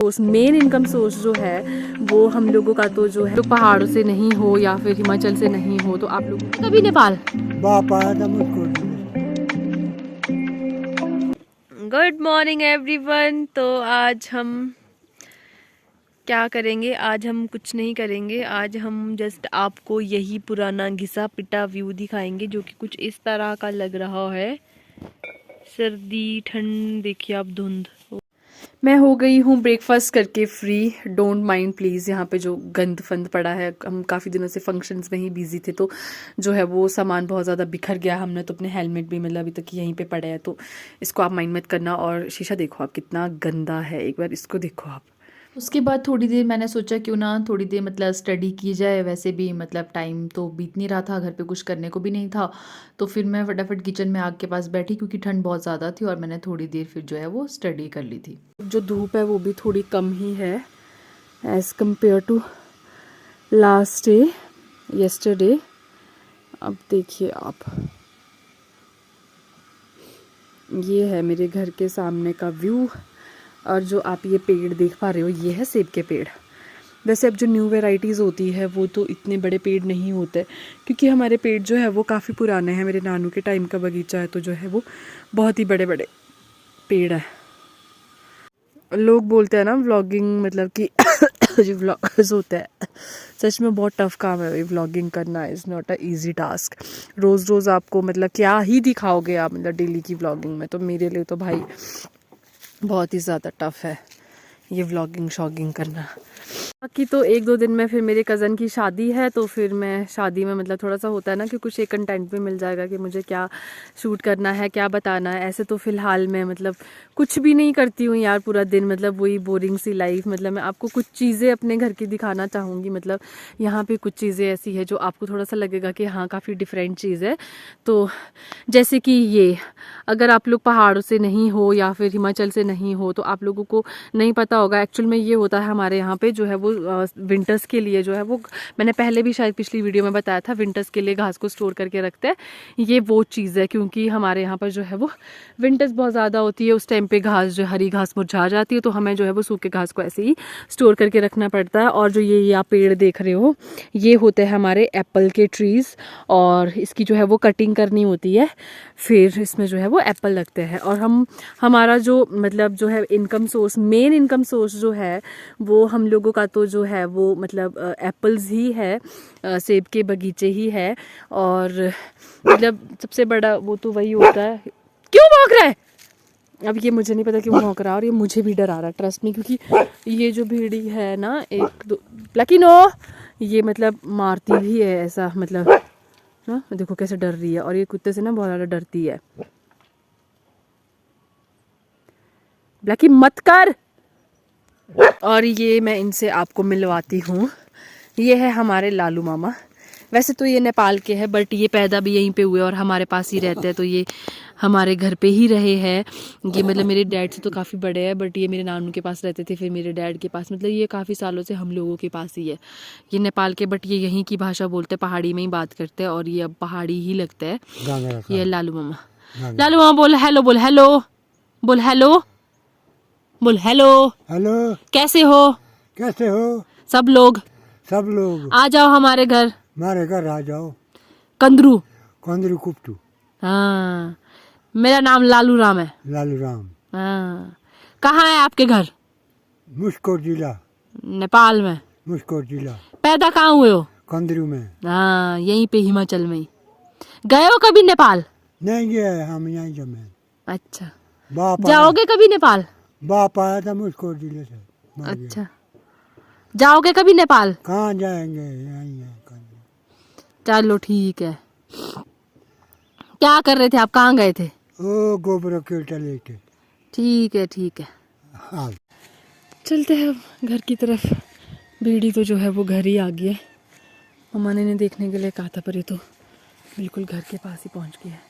Main income source जो है वो हम लोगों का तो जो है तो पहाड़ों से नहीं हो या फिर हिमाचल से नहीं हो, तो आप लोग कभी नेपाल गुड मॉर्निंग एवरीवन। तो आज हम क्या करेंगे? आज हम कुछ नहीं करेंगे। आज हम जस्ट आपको यही पुराना घिसा पिटा व्यू दिखाएंगे जो कि कुछ इस तरह का लग रहा है। सर्दी ठंड देखिए आप, धुंध। मैं हो गई हूँ ब्रेकफास्ट करके फ्री। डोंट माइंड प्लीज़, यहाँ पे जो गंद फंद पड़ा है, हम काफ़ी दिनों से फंक्शंस में ही बिजी थे तो जो है वो सामान बहुत ज़्यादा बिखर गया। हमने तो अपने हेलमेट भी मतलब अभी तक यहीं पे पड़े हैं, तो इसको आप माइंड मत करना। और शीशा देखो आप कितना गंदा है, एक बार इसको देखो आप। उसके बाद थोड़ी देर मैंने सोचा क्यों ना थोड़ी देर मतलब स्टडी की जाए। वैसे भी मतलब टाइम तो बीत नहीं रहा था, घर पे कुछ करने को भी नहीं था, तो फिर मैं फटाफट किचन में आग के पास बैठी क्योंकि ठंड बहुत ज़्यादा थी और मैंने थोड़ी देर फिर जो है वो स्टडी कर ली थी। जो धूप है वो भी थोड़ी कम ही है as compare to last day yesterday. अब देखिए आप, ये है मेरे घर के सामने का व्यू। और जो आप ये पेड़ देख पा रहे हो, ये है सेब के पेड़। वैसे अब जो न्यू वैरायटीज़ होती है वो तो इतने बड़े पेड़ नहीं होते, क्योंकि हमारे पेड़ जो है वो काफ़ी पुराने हैं। मेरे नानू के टाइम का बगीचा है, तो जो है वो बहुत ही बड़े बड़े पेड़ है। लोग बोलते हैं ना व्लॉगिंग मतलब कि जो व्लॉगर्स होते हैं, सच में बहुत टफ काम है। व्लॉगिंग करना is not a easy task. रोज़ रोज़ आपको मतलब क्या ही दिखाओगे आप, मतलब डेली की व्लॉगिंग में। तो मेरे लिए तो भाई बहुत ही ज़्यादा टफ है ये व्लॉगिंग शॉगिंग करना। बाकी तो एक दो दिन में फिर मेरे कज़न की शादी है, तो फिर मैं शादी में मतलब थोड़ा सा होता है ना कि कुछ एक कंटेंट भी मिल जाएगा कि मुझे क्या शूट करना है, क्या बताना है। ऐसे तो फ़िलहाल मैं मतलब कुछ भी नहीं करती हूँ यार पूरा दिन, मतलब वही बोरिंग सी लाइफ। मतलब मैं आपको कुछ चीज़ें अपने घर की दिखाना चाहूँगी। मतलब यहाँ पे कुछ चीज़ें ऐसी है जो आपको थोड़ा सा लगेगा कि हाँ काफ़ी डिफरेंट चीज़ है। तो जैसे कि ये, अगर आप लोग पहाड़ों से नहीं हो या फिर हिमाचल से नहीं हो तो आप लोगों को नहीं पता होगा। एक्चुअल में ये होता है हमारे यहाँ पे जो है वो विंटर्स के लिए जो है वो, मैंने पहले भी शायद पिछली वीडियो में बताया था, विंटर्स के लिए घास को स्टोर करके रखते हैं। ये वो चीज़ है, क्योंकि हमारे यहाँ पर जो है वो विंटर्स बहुत ज़्यादा होती है। उस टाइम पे घास जो हरी घास मुरझा जाती है, तो हमें जो है वो सूखे घास को ऐसे ही स्टोर करके रखना पड़ता है। और जो ये आप पेड़ देख रहे हो, ये होते हैं हमारे एप्पल के ट्रीज़, और इसकी जो है वो कटिंग करनी होती है, फिर इसमें जो है वो एप्पल लगते हैं। और हमारा जो मतलब जो है income source, main income source जो है वो हम लोगों का तो जो है वो मतलब एप्पल्स ही है, सेब के बगीचे ही है। और मतलब सबसे बड़ा वो तो वही होता है। क्यों भौंक रहा है? अब ये मुझे नहीं पता क्यों भौंक रहा है, और ये मुझे भी डरा रहा है, ट्रस्ट मी। क्योंकि ये जो भेड़ी है ना, एक दो लकी नो, ये मतलब मारती भी है ऐसा, मतलब ना देखो कैसे डर रही है। और ये कुत्ते से ना बहुत ज़्यादा डरती है। ब्लैकी मत कर। और ये मैं इनसे आपको मिलवाती हूँ। ये है हमारे लालू मामा। वैसे तो ये नेपाल के हैं, बट ये पैदा भी यहीं पे हुए और हमारे पास ही रहते हैं, तो ये हमारे घर पे ही रहे हैं। ये मतलब मेरे डैड से तो काफ़ी बड़े हैं, बट ये मेरे नानू के पास रहते थे, फिर मेरे डैड के पास। मतलब ये काफ़ी सालों से हम लोगों के पास ही है। ये नेपाल के, बट ये यहीं की भाषा बोलते हैं, पहाड़ी में ही बात करते हैं, और ये अब पहाड़ी ही लगता है। ये लालू मामा। लालू मामा बोल हेलो, बोल हेलो, बोल हेलो, बोल हेलो। हेलो, कैसे हो? कैसे हो? सब लोग आ जाओ हमारे घर, हमारे घर आ जाओ। कंदरू। कंदरू कुप्टू। हाँ, मेरा नाम लालू राम है। लालू राम। हाँ, कहाँ है आपके घर? मुस्कोट जिला। नेपाल में। मुस्कोट जिला। पैदा कहाँ हुए हो? कंदरू में। हाँ, यहीं पे हिमाचल में ही। गए हो कभी नेपाल? नहीं गए, हम यहीं जमे। अच्छा, बाप जाओगे कभी नेपाल? बाप आया था मुस्कोट जिले से, मर गया। अच्छा, जाओगे कभी नेपाल? कहाँ जाएंगे, यहीं है कंदरू। चलो ठीक है। क्या कर रहे थे आप, कहाँ गए थे? ओ गोबर केल्टा लेके। ठीक है ठीक है, हाँ, चलते हैं अब घर की तरफ। भेड़ी तो जो है वो घर ही आ गई है। मम्मा ने देखने के लिए कहा था, पर ये तो बिल्कुल घर के पास ही पहुंच गया है।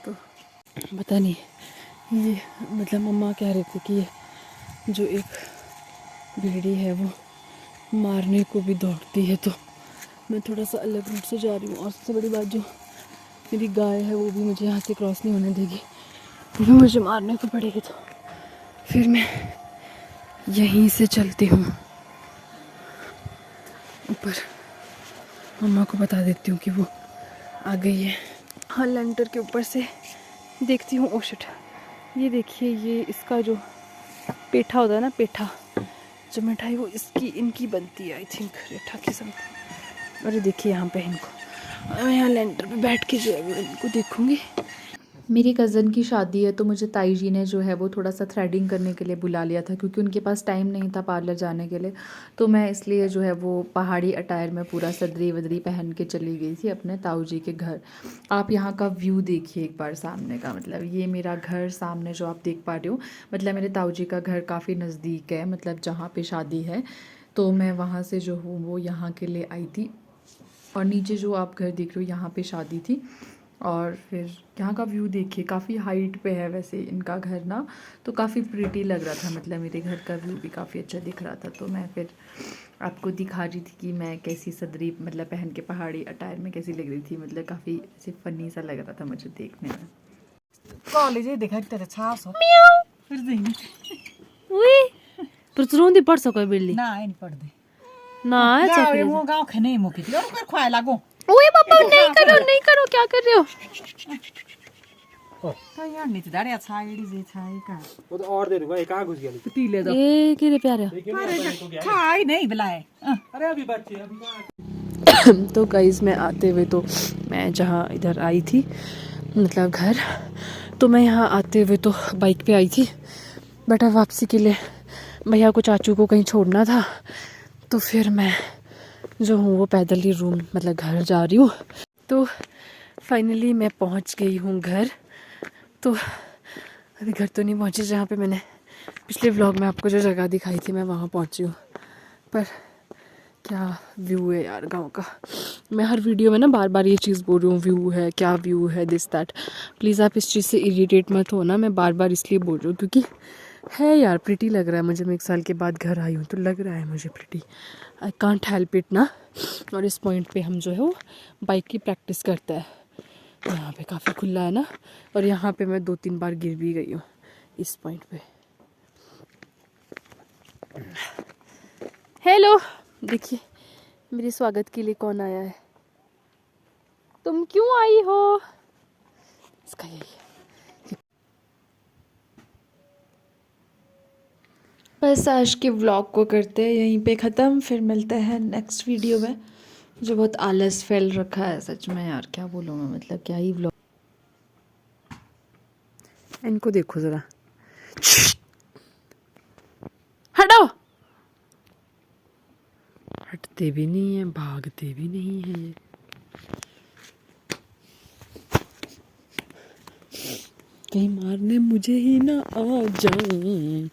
तो पता नहीं, ये मतलब मम्मा कह रहे थे कि ये जो एक भेड़ी है वो मारने को भी दौड़ती है, तो मैं थोड़ा सा अलग रूट से जा रही हूँ। और सबसे बड़ी बात, जो मेरी गाय है वो भी मुझे यहाँ से क्रॉस नहीं होने देगी, वो भी मुझे मारने को पड़ेगी। तो फिर मैं यहीं से चलती हूँ ऊपर। मम्मा को बता देती हूँ कि वो आ गई है। हाँ, लेंटर के ऊपर से देखती हूँ। ओ शिट, ये देखिए, ये इसका जो पेठा होता है ना, पेठा जो मिठाई, वो इसकी इनकी बनती है आई थिंक, रेठा की समथिंग। अरे देखिए यहाँ पे इनको, मैं यहाँ लेंटर पे बैठ के जो है वो इनको देखूँगी। मेरी कज़न की शादी है तो मुझे ताई जी ने जो है वो थोड़ा सा थ्रेडिंग करने के लिए बुला लिया था, क्योंकि उनके पास टाइम नहीं था पार्लर जाने के लिए। तो मैं इसलिए जो है वो पहाड़ी अटायर में पूरा सदरी वदरी पहन के चली गई थी अपने ताऊ जी के घर। आप यहाँ का व्यू देखिए एक बार सामने का, मतलब ये मेरा घर सामने जो आप देख पा रहे हो, मतलब मेरे ताऊ जी का घर काफ़ी नज़दीक है, मतलब जहाँ पे शादी है। तो मैं वहाँ से जो हूँ वो यहाँ के लिए आई थी। और नीचे जो आप घर देख रहे हो यहाँ पे शादी थी। और फिर यहाँ का व्यू देखिए, काफ़ी हाइट पे है वैसे इनका घर ना, तो काफ़ी प्रिटी लग रहा था, मतलब मेरे घर का व्यू भी काफ़ी अच्छा दिख रहा था। तो मैं फिर आपको दिखा रही थी कि मैं कैसी सदरी मतलब पहन के पहाड़ी अटायर में कैसी लग रही थी, मतलब काफ़ी ऐसे फनी सा लग रहा था मुझे देखने में। कॉलेज देखा तेरे छास हो फिर देनी पर चुराउँदै पर्छ कोही बेली ना नहीं पढ़दे ना गाँव वो गाँव खने ही मुकी थी और कर खुआ लागो ओए पापा, नहीं करो, क्या कर रहे हो? तो यार नहीं थी दाढ़ी अच्छा एडी जे छाई का वो तो और देर भाई कहाँ घुस गया तीले दो ए के रे प्यारे। खाई नहीं बुलाए अरे अभी बच्चे अभी कहाँ तो गाइस, मैं आते हुए तो मैं जहाँ इधर आई थी मतलब घर, तो मैं यहाँ आते हुए तो बाइक पे आई थी, बट अब वापसी के लिए भैया को चाचू को कहीं छोड़ना था, तो फिर मैं जो हूँ वो पैदल ही रूम मतलब घर जा रही हूँ। तो फाइनली मैं पहुँच गई हूँ घर। तो अभी घर तो नहीं पहुँची जहाँ पे मैंने पिछले व्लॉग में आपको जो जगह दिखाई थी, मैं वहाँ पहुँची हूँ। पर क्या व्यू है यार गांव का। मैं हर वीडियो में ना बार बार ये चीज़ बोल रही हूँ, व्यू है, क्या व्यू है, दिस दैट। प्लीज़ आप इस चीज़ से इरिटेट मत हो ना, मैं बार बार इसलिए बोल रही हूँ क्योंकि है यार, प्रिटी लग रहा है मुझे। मैं 1 साल के बाद घर आई हूँ तो लग रहा है मुझे pretty, I can't help it ना। और इस पॉइंट पे हम जो है वो बाइक की प्रैक्टिस करते हैं। यहाँ पे काफ़ी खुला है ना, और यहाँ पे मैं 2-3 बार गिर भी गई हूँ इस पॉइंट पे। हेलो, देखिए मेरे स्वागत के लिए कौन आया है। तुम क्यों आई हो? इसका यही है। बस आज के व्लॉग को करते हैं यहीं पे ख़त्म, फिर मिलते हैं नेक्स्ट वीडियो में। जो बहुत आलस फैल रखा है सच में यार, क्या बोलूँ मैं, मतलब क्या ही व्लॉग। इनको देखो ज़रा, हटो। हटते भी नहीं है, भागते भी नहीं है ये। कहीं मारने मुझे ही ना आ जाए।